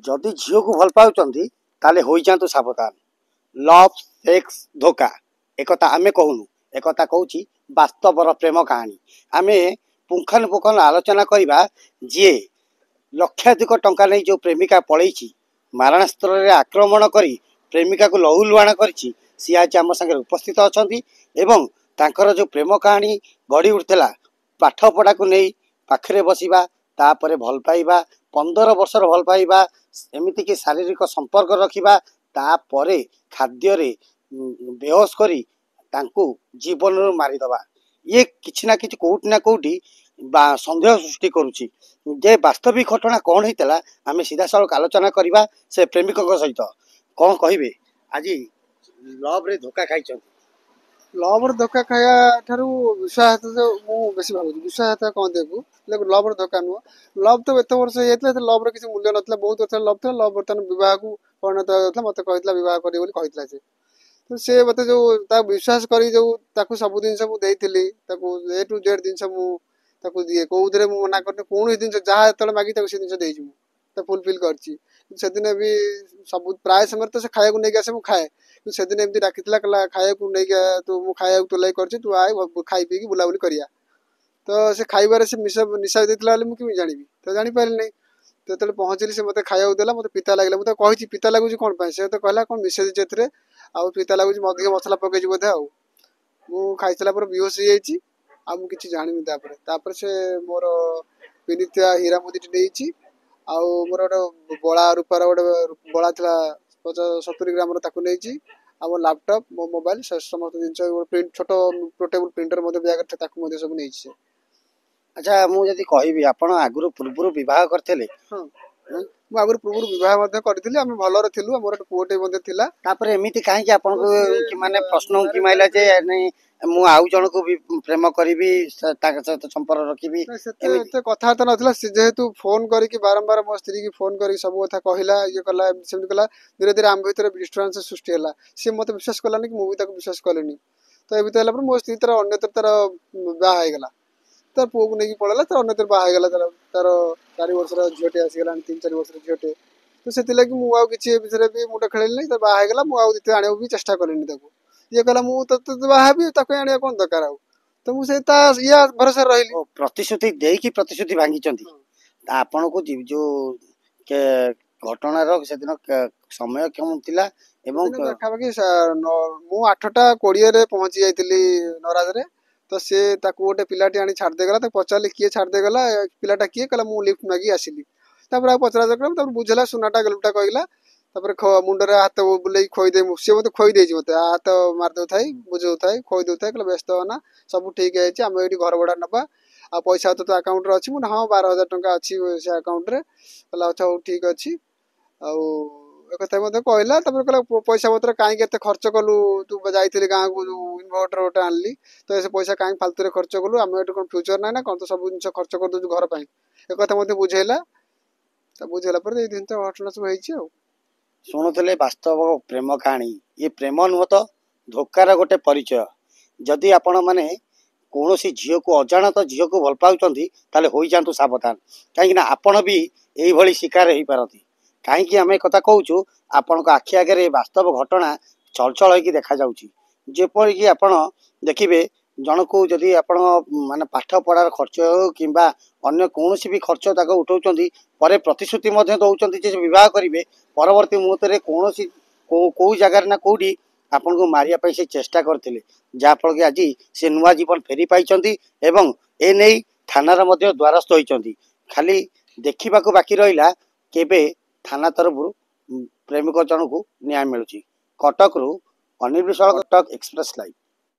जदि झील को भल पाउछंती ताले होई जातु सावधान। लव सेक्स धोखा एकता आमे कहूनु, एकता कहूची वास्तवर प्रेम कहानी। आमे पुंखानुपुंखन आलोचना करबा जे लक्षाधिक टंका नहीं जो प्रेमिका पलैची मारणास्त्र रे आक्रमण करी प्रेमिका को लहुलुहाण करिछि सी आज आम संगे उपस्थित अछंती एवं तांकर जो प्रेम कहानी गढ़ी उठला पाठ पढ़ा को नहीं पाखरे बसिबा तापरे भल पाइबा 15 वर्षर भल पाइबा एमिति कि शारीरिक संपर्क रखिबा तापरे खाद्य रे बेहोश करी तांकू जीवन रो मारिदबा ये किछि ना किछि कोउटी ना कोउटी संदेह सृष्टि करुछि जे वास्तविक घटना कौन होता आम सीधा सड़क आलोचना करवा से प्रेमिक सहित कौन कहे आज लव रे धोखा खाई लव धोखा खाया ठारू विश्वास मुझे बेसी भाव विश्वास कौन देबू लव धोखा नुह लव तो एत वर्ष होता लव किसी मूल्य ना बहुत वर्ष लव था लव बर्तमान बह को परिणत होता मत कहला बह कर तो सी मत जो विश्वास कर जो सब जिन ए टू जेड जिन दिए कौन मना कर कौन जिन जहाँ जो मागी से जिन फुलफिल कर भी सब प्राय समय तो से खाया नहीं आसे खाए से दिन एमती डाकी खाया नहीं तू मु खाया तो लगे कर तू आए खाई पी बुलाबुली करिया तो से खाइबार से निशा देता मुझे जानी तो जापारे नहीं तो जो पहुँचली से मत खाया देला मत पिता लगे मुझे कही पिता लगुच कौन से तो कहला कौन मिसेज जे आउ पिता लगुच अधिक मसला पकई बोधे आउ खाई सारा बेहोश हो किसी जानी से मोर पिनिया हीरा मुदी नहीं मोर गोटे बड़ा रूपार गोटे बड़ा था 70 ग्राम नहीं आम लैपटॉप मो मोबाइल समस्त जिन छोट पोर्टेबल प्रिंटर बैग सब नहीं। अच्छा मुझे कहबी आपण आगुरी पूर्व विवाह करते हाँ मुझे आगुरी पूर्व विवाह करी आम भलर थिलु मोर पुओटे थिला तापर एमिति काहे आपन को माने प्रश्न की माइला जे नहीं मु आउ जन को भी प्रेम करी सहित संपर्क रखी कथबार्ता नाला जेहेतु फोन करके बारंबार मो स्त्री की फोन कर सब कथा कहला ये कला सेमती कला धीरे धीरे आम भर डिस्टर्बांस सृष्टि है सी मत विश्वास कलानी कि मुझे विश्वास कलेनी तो ये है मो स्त्री तर अन्य तार बाहला तार पुओ को लेकिन पड़ेगा तार अन्य बाहला तार 4 वर्षर झीटे आसीगला 3-4 वर्षर झीटे तो से मुझे विषय भी मुंड खेल बाहला मुझे आने भी चेष्टा कलेनी ये कहला मुझे बाहबी आने कौन दरकार तो मुझे भरोसा रही प्रतिश्रुति देकी प्रतिश्रुति भांगी आपण को जो घटनार से दिन समय कम थिला एवं पाखापाखि मु 8:20 पहुंची जाइली नराज रे तो सी गोटे पिलाटी आनी छाड़देगला पचारे किए छाड़देगला पिलाटा किए कहला मु लिफ्ट मागी आसिली पचरा बुझेला सुनाटा गलुटा कहला मुंडे हाथ बुले खोईदे सी मत खोईदे मत हाथ मारदे था बुझे था खोईदे था व्यस्त होना सब ठीक है आम ये घर भड़ा नवा आ पैसा तो अकाउंट रे अच्छी हाँ 12,000 टंका अच्छी से अकाउंट रे कहला अच्छा हूँ ठीक अच्छी एक कहला कहला पैसा पत्र कहीं खर्च कलु तू जाइली गाँव को इनभर्टर गोटे आनली तो से पैसा कहीं फालतू खर्च कलु आम ये कौन फ्यूचर ना कौन तो सब जिन खर्च कर दूँ घर पर एक बुझेला बुझेला जिन घटना सब हो शुणुले वास्तव प्रेम कहानी ये प्रेम नुह तो धोकार गोटे परिचय जदि आपण मैंने कौन सी झील को अजाणत झील को भल पाँच हो जातु सावधान कहीं आपण भी यही शिकार हो पारती कहीं आम एक कहूँ आपण आखि आगे वास्तव घटना चलचल हो देखा जेपरिक आपण देखिए जन को जदि आप माने पाठ पढ़ार खर्च हो कि अन्य कौन भी खर्च उठाऊँ पर प्रतिश्रुति दौरान बह करेंगे परवर्ती मुहूर्त में कौन कौ जगार ना कौटी आपण को मारिया से चेष्टा करते जहाँफल कि आज से नुआ जीवन फेरी पाई एवं एने थानार द्वारस्थ होती खाली देखा बाकी रहा केबे थाना तरफ प्रेमिक जन को न्याय मिलूँ कटक रु अनिल विशाल कटक एक्सप्रेस लाइव।